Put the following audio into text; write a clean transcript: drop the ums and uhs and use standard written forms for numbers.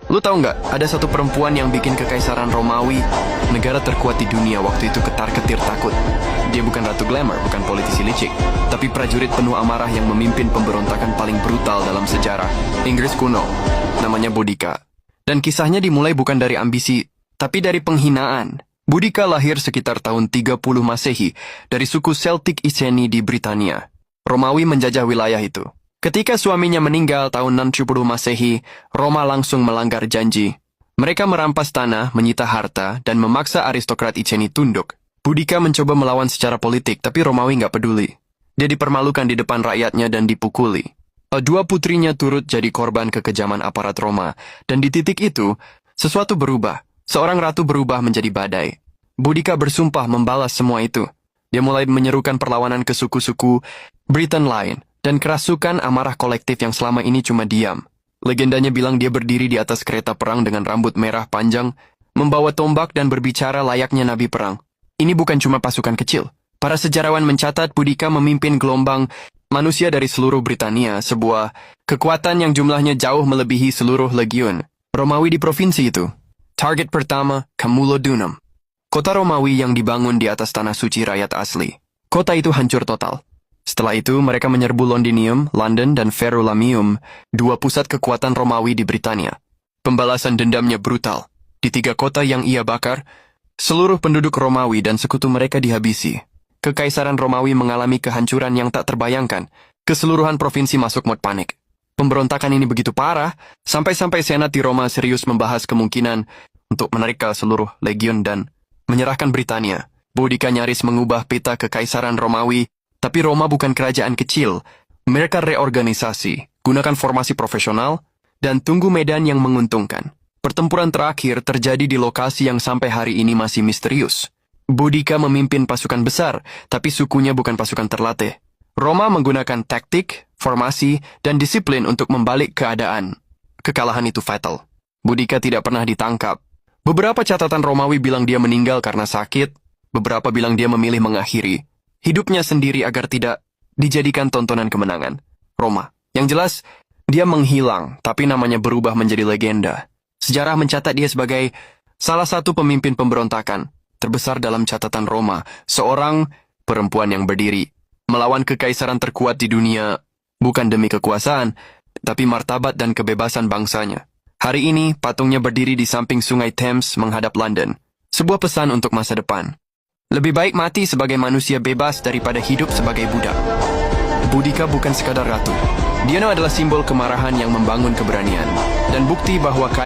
Lu tahu nggak, ada satu perempuan yang bikin kekaisaran Romawi, negara terkuat di dunia waktu itu ketar-ketir takut. Dia bukan ratu glamour, bukan politisi licik, tapi prajurit penuh amarah yang memimpin pemberontakan paling brutal dalam sejarah Inggris kuno. Namanya Boudica. Dan kisahnya dimulai bukan dari ambisi, tapi dari penghinaan. Boudica lahir sekitar tahun 30 Masehi dari suku Celtic Iceni di Britania. Romawi menjajah wilayah itu. Ketika suaminya meninggal tahun 670 Masehi, Roma langsung melanggar janji. Mereka merampas tanah, menyita harta, dan memaksa aristokrat Iceni tunduk. Boudica mencoba melawan secara politik, tapi Romawi nggak peduli. Dia dipermalukan di depan rakyatnya dan dipukuli. Dua putrinya turut jadi korban kekejaman aparat Roma, dan di titik itu, sesuatu berubah. Seorang ratu berubah menjadi badai. Boudica bersumpah membalas semua itu. Dia mulai menyerukan perlawanan ke suku-suku Briton lain, dan kerasukan amarah kolektif yang selama ini cuma diam. Legendanya bilang dia berdiri di atas kereta perang dengan rambut merah panjang, membawa tombak dan berbicara layaknya nabi perang. Ini bukan cuma pasukan kecil. Para sejarawan mencatat Boudica memimpin gelombang manusia dari seluruh Britania, sebuah kekuatan yang jumlahnya jauh melebihi seluruh legiun Romawi di provinsi itu. Target pertama, Camulodunum. Kota Romawi yang dibangun di atas tanah suci rakyat asli. Kota itu hancur total. Setelah itu, mereka menyerbu Londinium, London, dan Verulamium, dua pusat kekuatan Romawi di Britania. Pembalasan dendamnya brutal. Di 3 kota yang ia bakar, seluruh penduduk Romawi dan sekutu mereka dihabisi. Kekaisaran Romawi mengalami kehancuran yang tak terbayangkan. Keseluruhan provinsi masuk mode panik. Pemberontakan ini begitu parah, sampai-sampai Senat di Roma serius membahas kemungkinan untuk menarik ke seluruh legiun dan menyerahkan Britania. Boudica nyaris mengubah peta kekaisaran Romawi. Tapi Roma bukan kerajaan kecil. Mereka reorganisasi, gunakan formasi profesional, dan tunggu medan yang menguntungkan. Pertempuran terakhir terjadi di lokasi yang sampai hari ini masih misterius. Boudica memimpin pasukan besar, tapi sukunya bukan pasukan terlatih. Roma menggunakan taktik, formasi, dan disiplin untuk membalik keadaan. Kekalahan itu fatal. Boudica tidak pernah ditangkap. Beberapa catatan Romawi bilang dia meninggal karena sakit, beberapa bilang dia memilih mengakhiri hidupnya sendiri agar tidak dijadikan tontonan kemenangan Roma. Yang jelas, dia menghilang, tapi namanya berubah menjadi legenda. Sejarah mencatat dia sebagai salah satu pemimpin pemberontakan terbesar dalam catatan Roma, seorang perempuan yang berdiri melawan kekaisaran terkuat di dunia, bukan demi kekuasaan, tapi martabat dan kebebasan bangsanya. Hari ini, patungnya berdiri di samping sungai Thames menghadap London. Sebuah pesan untuk masa depan. Lebih baik mati sebagai manusia bebas daripada hidup sebagai budak. Boudica bukan sekadar ratu. Dia adalah simbol kemarahan yang membangun keberanian, dan bukti bahwa